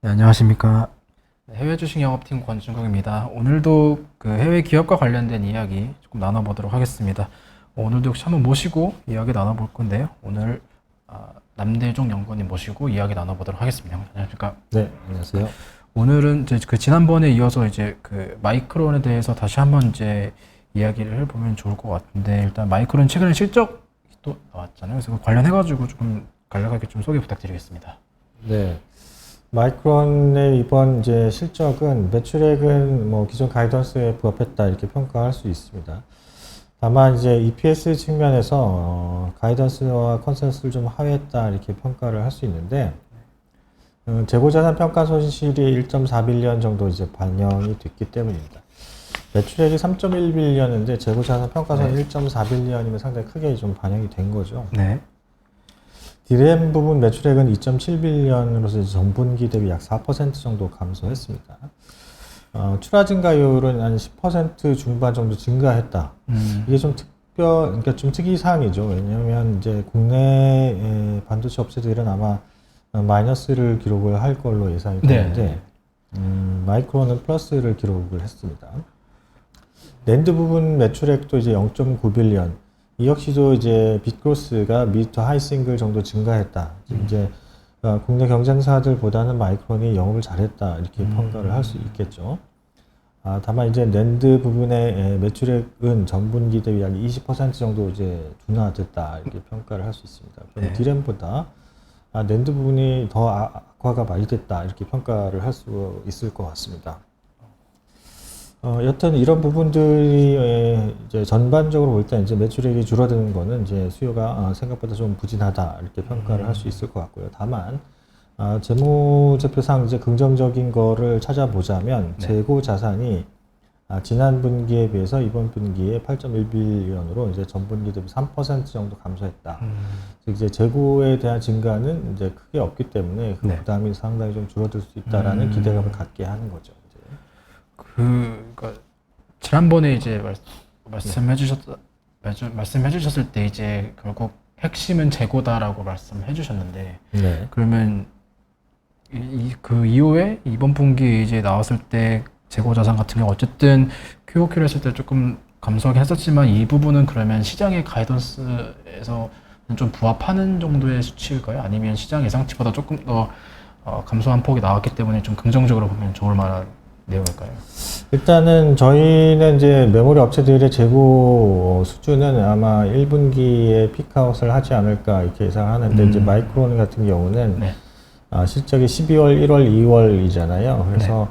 네, 안녕하십니까. 해외 주식 영업팀 권준국입니다. 오늘도 그 해외 기업과 관련된 이야기 조금 나눠보도록 하겠습니다. 오늘도 역시 한번 모시고 이야기 나눠볼 건데요. 오늘 남대종 연구원님 모시고 이야기 나눠보도록 하겠습니다. 안녕하십니까. 네, 안녕하세요. 오늘은 이제 그 지난번에 이어서 이제 그 마이크론에 대해서 다시 한번 이제 이야기를 해보면 좋을 것 같은데, 일단 마이크론 최근에 실적이 또 나왔잖아요. 그래서 관련해가지고 조금 간략하게 좀 소개 부탁드리겠습니다. 네. 마이크론의 이번 이제 실적은 매출액은 뭐 기존 가이던스에 부합했다 이렇게 평가할 수 있습니다. 다만 이제 EPS 측면에서 가이던스와 컨센서스를 좀 하회했다 이렇게 평가를 할 수 있는데, 재고자산 평가 손실이 1.4빌리언 정도 이제 반영이 됐기 때문입니다. 매출액이 3.1빌리언인데 재고자산 평가손 1.4빌리언이면 상당히 크게 좀 반영이 된 거죠. 네. DRAM 부분 매출액은 2.7빌리언으로서 전분기 대비 약 4% 정도 감소했습니다. 출하 증가율은 한 10% 중반 정도 증가했다. 이게 좀 그러니까 좀 특이사항이죠. 왜냐하면 이제 국내 반도체 업체들은 아마 마이너스를 기록을 할 걸로 예상이 되는데, 마이크론은 플러스를 기록을 했습니다. 낸드 부분 매출액도 이제 0.9빌리언. 이 역시도 이제 빗그로스가 미드 투 하이 싱글 정도 증가했다. 이제 국내 경쟁사들보다는 마이크론이 영업을 잘했다 이렇게 평가를 할 수 있겠죠. 다만 이제 낸드 부분의 매출액은 전분기 대비 약 20% 정도 이제 둔화됐다 이렇게 평가를 할 수 있습니다. 그럼 DRAM보다 낸드 부분이 더 악화가 많이 됐다 이렇게 평가를 할 수 있을 것 같습니다. 여튼 이런 부분들이 이제 전반적으로 볼 때 이제 매출액이 줄어드는 거는 이제 수요가 생각보다 좀 부진하다 이렇게 평가를 할 수 있을 것 같고요. 다만 재무제표상 이제 긍정적인 거를 찾아보자면 재고 자산이 지난 분기에 비해서 이번 분기에 8.1빌리언으로 이제 전분기 대비 3% 정도 감소했다. 즉 이제 재고에 대한 증가는 이제 크게 없기 때문에 그 부담이 상당히 좀 줄어들 수 있다라는 기대감을 갖게 하는 거죠. 그러니까 지난번에 이제 말씀해 주셨을 때 이제 결국 핵심은 재고다라고 말씀해 주셨는데, 그러면 그 이후에 이번 분기에 이제 나왔을 때 재고 자산 같은 경우 어쨌든 QOQ를 했을 때 조금 감소하긴 했었지만, 이 부분은 그러면 시장의 가이던스에서 좀 부합하는 정도의 수치일까요? 아니면 시장 예상치보다 조금 더 감소한 폭이 나왔기 때문에 좀 긍정적으로 보면 좋을 만한 내용일까요? 일단은 저희는 이제 메모리 업체들의 재고 수준은 아마 1분기에 피크아웃을 하지 않을까 이렇게 예상하는데, 이제 마이크론 같은 경우는 실적이 12월, 1월, 2월이잖아요. 그래서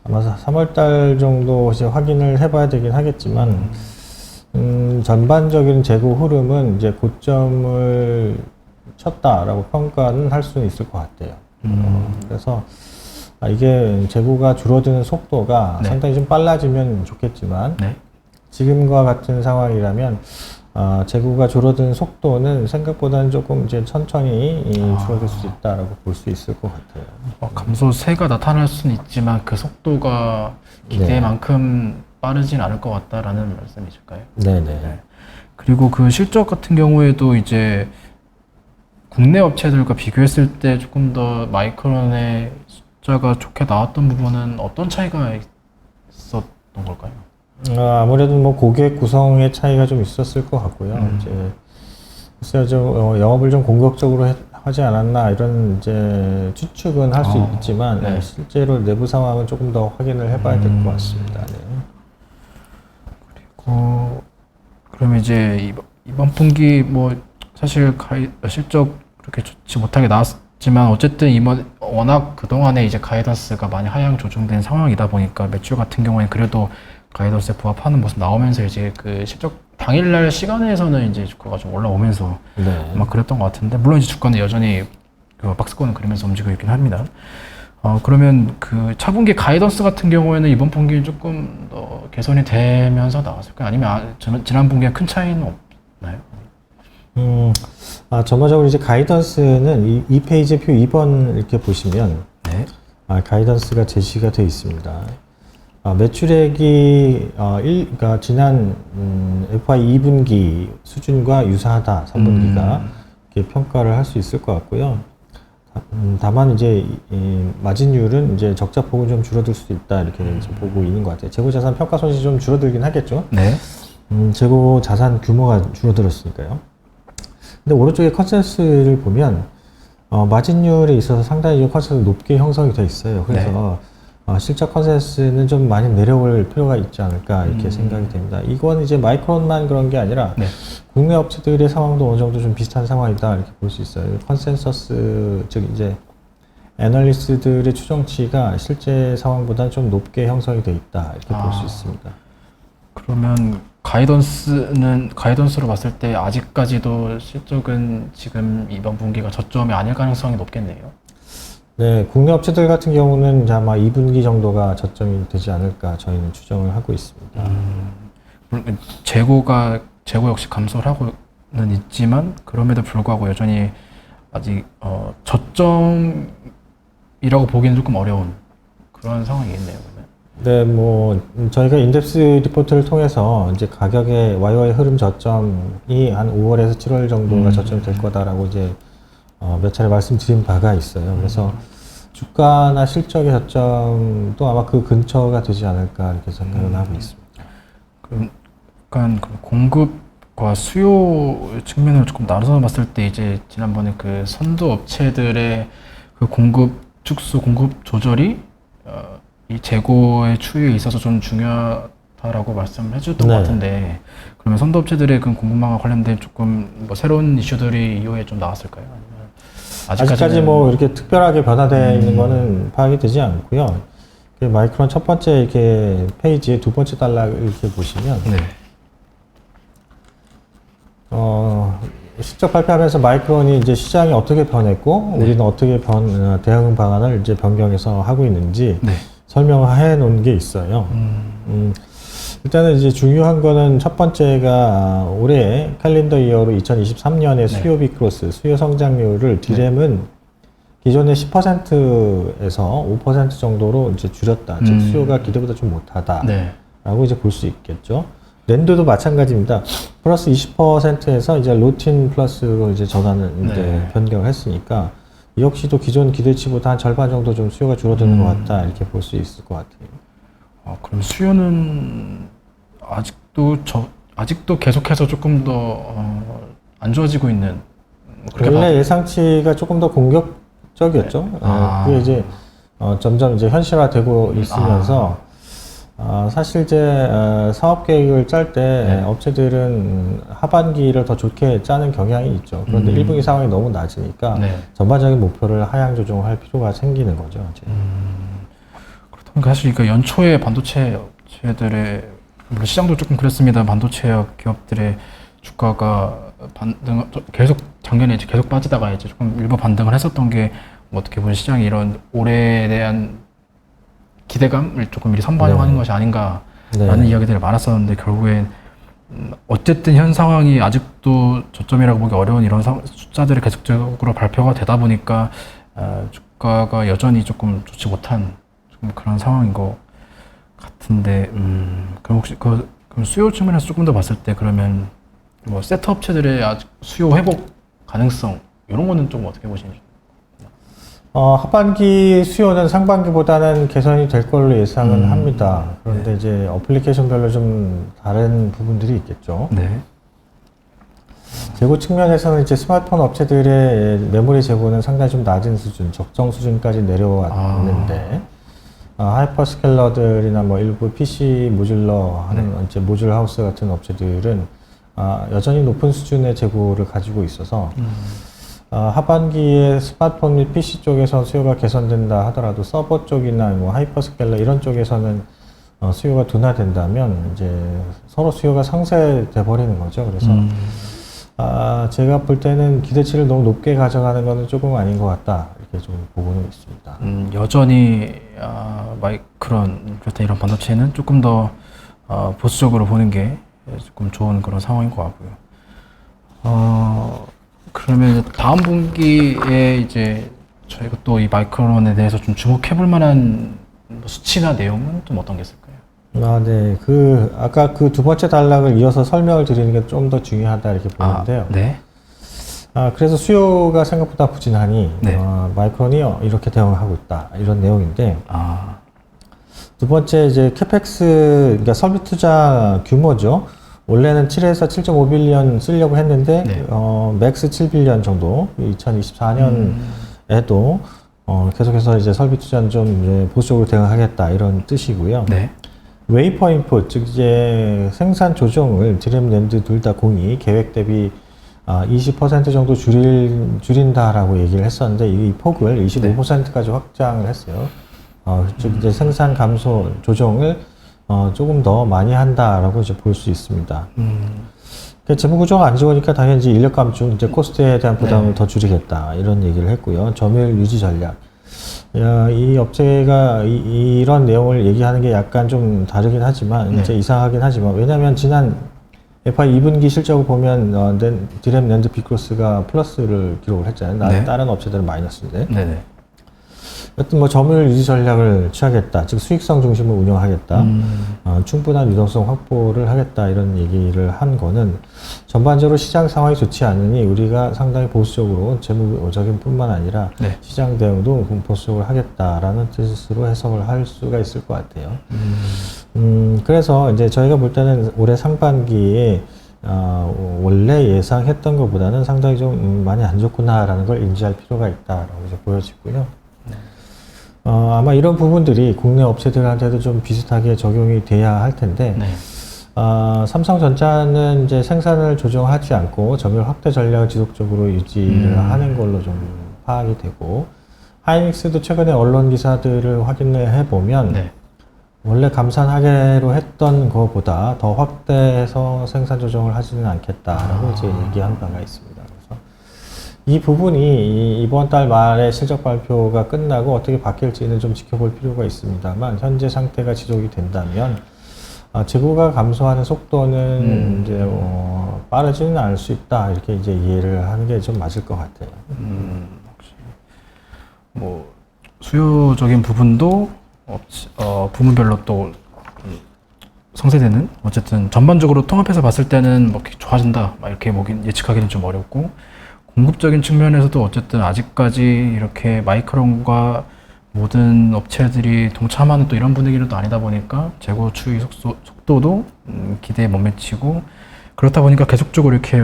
아마 3월달 정도 이제 확인을 해봐야 되긴 하겠지만, 전반적인 재고 흐름은 이제 고점을 쳤다라고 평가는 할 수는 있을 것 같아요. 그래서 이게 재고가 줄어드는 속도가 상당히 좀 빨라지면 좋겠지만, 지금과 같은 상황이라면 재고가 줄어드는 속도는 생각보다는 조금 이제 천천히 줄어들 수 있다라고 볼 수 있을 것 같아요. 감소세가 나타날 수는 있지만 그 속도가 기대만큼 빠르진 않을 것 같다라는 말씀이실까요? 네네. 그리고 그 실적 같은 경우에도 이제 국내 업체들과 비교했을 때 조금 더 마이크론의 숫자가 좋게 나왔던 부분은 어떤 차이가 있었던 걸까요? 아무래도 뭐 고객 구성의 차이가 좀 있었을 것 같고요. 이제 글쎄요, 좀 영업을 좀 공격적으로 하지 않았나 이런 이제 추측은 할 수 있지만, 실제로 내부 상황은 조금 더 확인을 해봐야 될 것 같습니다. 그리고 그러면 이제 이번 분기 뭐 사실 실적 그렇게 좋지 못하게 나왔지만, 어쨌든 이번 워낙 그동안에 이제 가이던스가 많이 하향 조정된 상황이다 보니까 매출 같은 경우에는 그래도 가이던스에 부합하는 모습 나오면서 이제 그 실적 당일날 시간에서는 이제 주가가 좀 올라오면서 아마 그랬던 것 같은데, 물론 이제 주가는 여전히 그 박스권을 그리면서 움직이고 있긴 합니다. 그러면 그 차분기 가이던스 같은 경우에는 이번 분기에 조금 더 개선이 되면서 나왔을까요? 아니면 지난 분기에 큰 차이는 없나요? 전반적으로 이제 가이던스는 이 페이지 표 2번 이렇게 보시면 가이던스가 제시가 되어 있습니다. 매출액이 그러니까 지난 FY 2분기 수준과 유사하다, 3분기가 이렇게 평가를 할 수 있을 것 같고요. 다만 이제 이 마진율은 이제 적자 폭은 좀 줄어들 수도 있다 이렇게 이제 보고 있는 것 같아요. 재고 자산 평가 손실이 좀 줄어들긴 하겠죠. 네. 재고 자산 규모가 줄어들었으니까요. 근데 오른쪽에 컨센서스를 보면 마진율에 있어서 상당히 컨센서스 높게 형성이 되어 있어요. 그래서 실적 컨센서스는 좀 많이 내려올 필요가 있지 않을까 이렇게 생각이 됩니다. 이건 이제 마이크론만 그런 게 아니라 네. 국내 업체들의 상황도 어느 정도 좀 비슷한 상황이다 이렇게 볼 수 있어요. 컨센서스 즉 이제 애널리스트들의 추정치가 실제 상황보다 좀 높게 형성이 되어 있다 이렇게 볼 수 있습니다. 그러면 가이던스로 봤을 때 아직까지도 실적은 지금 이번 분기가 저점이 아닐 가능성이 높겠네요. 네, 국내 업체들 같은 경우는 이제 아마 2분기 정도가 저점이 되지 않을까 저희는 추정을 하고 있습니다. 물론 재고 역시 감소를 하고는 있지만 그럼에도 불구하고 여전히 아직 저점이라고 보기는 조금 어려운 그런 상황이겠네요. 그러면. 네, 뭐 저희가 인덱스 리포트를 통해서 이제 가격의 YY 흐름 저점이 한 5월에서 7월 정도가 저점이 될 거다라고 이제 몇 차례 말씀드린 바가 있어요. 그래서 주가나 실적의 저점도 아마 그 근처가 되지 않을까 이렇게 생각을 하고 있습니다. 그럼 약간 그 공급과 수요 측면을 조금 나눠서 봤을 때 이제 지난번에 그 선도 업체들의 그 공급 축소, 공급 조절이 이 재고의 추이에 있어서 좀 중요하다라고 말씀을 해주던 것 같은데 그러면 선도 업체들의 그 공급망과 관련된 조금 뭐 새로운 이슈들이 이후에 좀 나왔을까요? 아니면 아직까지 뭐 이렇게 특별하게 변화되어 있는 거는 파악이 되지 않고요. 그 마이크론 첫 번째 이렇게 페이지의 두 번째 단락을 이렇게 보시면 네. 실적 발표하면서 마이크론이 이제 시장이 어떻게 변했고 우리는 어떻게 대응 방안을 이제 변경해서 하고 있는지 설명해 놓은 게 있어요. 일단은 이제 중요한 거는 첫 번째가 올해 캘린더 이어로 2023년에 수요 비크로스, 수요 성장률을 디램은 기존의 10%에서 5% 정도로 이제 줄였다. 즉 수요가 기대보다 좀 못하다라고 이제 볼 수 있겠죠. 랜드도 마찬가지입니다. 플러스 20%에서 이제 로틴 플러스로 이제 전환을 이제 변경을 했으니까 이 역시도 기존 기대치보다 한 절반 정도 좀 수요가 줄어드는 것 같다 이렇게 볼 수 있을 것 같아요. 그럼 수요는 아직도 계속해서 조금 더 안 좋아지고 있는. 원래 예상치가 조금 더 공격적이었죠. 그게 이제 점점 이제 현실화되고 있으면서 사실 이제 사업 계획을 짤 때 업체들은 하반기를 더 좋게 짜는 경향이 있죠. 그런데 1분기 상황이 너무 낮으니까 전반적인 목표를 하향 조정할 필요가 생기는 거죠. 이제. 그렇다면 사실 그 연초에 반도체 업체들의 물론 시장도 조금 그랬습니다. 반도체 기업들의 주가가 작년에 이제 계속 빠지다가 이제 조금 일부 반등을 했었던 게 뭐 어떻게 보면 시장이 이런 올해에 대한 기대감을 조금 미리 선반영하는 것이 아닌가라는 이야기들이 많았었는데 결국엔 어쨌든 현 상황이 아직도 저점이라고 보기 어려운 이런 숫자들이 계속적으로 발표가 되다 보니까 주가가 여전히 조금 좋지 못한 좀 그런 상황인 것 같은데 그럼 혹시 그럼 수요 측면에서 조금 더 봤을 때 그러면 뭐 세트 업체들의 아직 수요 회복 가능성 이런 거는 좀 어떻게 보시는지? 하반기 수요는 상반기보다는 개선이 될 걸로 예상은 합니다. 그런데 이제 어플리케이션별로 좀 다른 부분들이 있겠죠. 재고 측면에서는 이제 스마트폰 업체들의 메모리 재고는 상당히 좀 낮은 수준, 적정 수준까지 내려왔는데 하이퍼스케일러들이나 뭐 일부 PC 모듈러 하는 이제 모듈 하우스 같은 업체들은 여전히 높은 수준의 재고를 가지고 있어서 하반기에 스마트폰 및 PC 쪽에서 수요가 개선된다 하더라도 서버 쪽이나 뭐 하이퍼스케일러 이런 쪽에서는 수요가 둔화된다면 이제 서로 수요가 상쇄돼 버리는 거죠. 그래서 제가 볼 때는 기대치를 너무 높게 가져가는 것은 조금 아닌 것 같다 이렇게 좀 보고는 있습니다. 여전히 마이크론 그렇다 이런 반도체는 조금 더 보수적으로 보는 게 조금 좋은 그런 상황인 것 같고요. 그러면 다음 분기에 이제 저희가 또 이 마이크론에 대해서 좀 주목해볼 만한 수치나 내용은 좀 어떤 게 있을까요? 네. 아까 그 두 번째 단락을 이어서 설명을 드리는 게 좀 더 중요하다 이렇게 보는데요. 그래서 수요가 생각보다 부진하니 네. 마이크론이 이렇게 대응하고 있다 이런 내용인데 아, 두 번째 이제 캐펙스 그러니까 설비 투자 규모죠. 원래는 7에서 7.5빌리언 쓰려고 했는데 네. 맥스 7빌리언 정도 2024년에도 계속해서 이제 설비 투자는 좀 이제 보수적으로 대응하겠다 이런 뜻이고요. 네. 웨이퍼 인풋 즉 이제 생산 조정을 드램 랜드 둘 다 공이 계획 대비 20% 정도 줄인다라고 얘기를 했었는데 이 폭을 25%까지 확장을 했어요. 즉 이제 생산 감소 조정을 조금 더 많이 한다라고 이제 볼 수 있습니다. 재무 구조가 안 좋으니까 당연히 이제 인력 감축, 이제 코스트에 대한 부담을 네. 더 줄이겠다 이런 얘기를 했고요. 점유율 유지 전략. 이 업체가 이런 내용을 얘기하는 게 약간 좀 다르긴 하지만 이제 이상하긴 하지만 왜냐하면 지난 FY 2분기 실적을 보면 디램 랜드 비크로스가 플러스를 기록을 했잖아요. 네. 다른 업체들은 마이너스인데. 네네. 여튼 뭐 점유율 유지 전략을 취하겠다. 즉 수익성 중심을 운영하겠다. 충분한 유동성 확보를 하겠다. 이런 얘기를 한 거는 전반적으로 시장 상황이 좋지 않으니 우리가 상당히 보수적으로 재무적인 뿐만 아니라 네. 시장 대응도 보수적으로 하겠다라는 뜻으로 해석을 할 수가 있을 것 같아요. 그래서 이제 저희가 볼 때는 올해 상반기에 원래 예상했던 것보다는 상당히 좀 많이 안 좋구나라는 걸 인지할 필요가 있다라고 이제 보여지고요. 아마 이런 부분들이 국내 업체들한테도 좀 비슷하게 적용이 돼야 할 텐데, 네. 삼성전자는 이제 생산을 조정하지 않고 점유율 확대 전략을 지속적으로 유지를 하는 걸로 좀 파악이 되고, 하이닉스도 최근에 언론 기사들을 확인을 해보면, 네. 원래 감산하기로 했던 것보다 더 확대해서 생산 조정을 하지는 않겠다라고 이제 얘기한 바가 있습니다. 그래서 이 부분이 이번 달 말에 실적 발표가 끝나고 어떻게 바뀔지는 좀 지켜볼 필요가 있습니다만 현재 상태가 지속이 된다면 재고가 감소하는 속도는 이제 빠르지는 않을 수 있다 이렇게 이제 이해를 하는 게 좀 맞을 것 같아요. 혹시 뭐 수요적인 부분도 부문별로 또 성세되는 어쨌든 전반적으로 통합해서 봤을 때는 뭐 이렇게 좋아진다 막 이렇게 예측하기는 좀 어렵고 공급적인 측면에서도 어쨌든 아직까지 이렇게 마이크론과 모든 업체들이 동참하는 또 이런 분위기는 또 아니다 보니까 재고 추이 속도도 기대에 못 미치고 그렇다 보니까 계속적으로 이렇게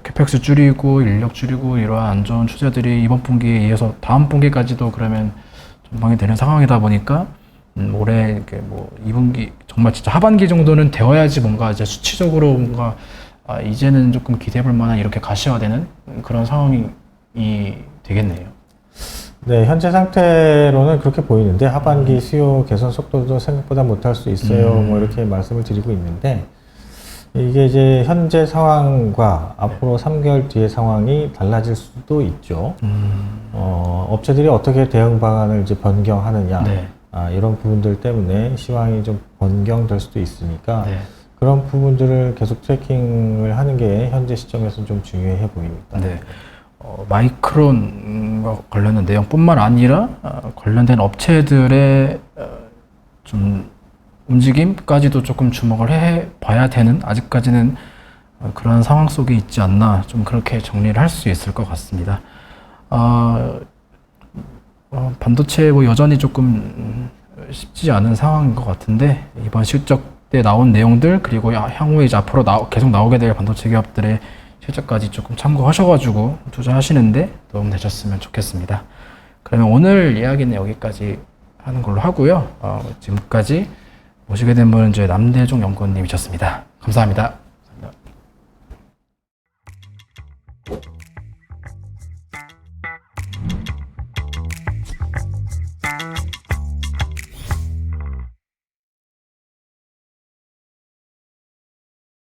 캐펙스 줄이고 인력 줄이고 이러한 안 좋은 추세들이 이번 분기에 이어서 다음 분기까지도 그러면 전망이 되는 상황이다 보니까 올해 이렇게 뭐 2분기 정말 진짜 하반기 정도는 되어야지 뭔가 이제 수치적으로 뭔가 이제는 조금 기대해볼 만한 이렇게 가시화되는 그런 상황이 되겠네요. 네, 현재 상태로는 그렇게 보이는데 하반기 수요 개선 속도도 생각보다 못할 수 있어요. 뭐 이렇게 말씀을 드리고 있는데 이게 이제 현재 상황과 앞으로 3개월 뒤의 상황이 달라질 수도 있죠. 업체들이 어떻게 대응 방안을 이제 변경하느냐 네. 이런 부분들 때문에 시황이 좀 변경될 수도 있으니까. 네. 그런 부분들을 계속 트래킹을 하는 게 현재 시점에서는 좀 중요해 보입니다. 네. 마이크론과 관련된 내용뿐만 아니라 관련된 업체들의 좀 움직임까지도 조금 주목을 해봐야 되는 아직까지는 그런 상황 속에 있지 않나 좀 그렇게 정리를 할 수 있을 것 같습니다. 반도체 뭐 여전히 조금 쉽지 않은 상황인 것 같은데 이번 실적 때 나온 내용들 그리고 향후에 이제 앞으로 계속 나오게 될 반도체 기업들의 실적까지 조금 참고하셔가지고 투자하시는데 도움 되셨으면 좋겠습니다. 그러면 오늘 이야기는 여기까지 하는 걸로 하고요. 지금까지 모시게 된 분은 이제 남대종 연구원님이셨습니다. 감사합니다.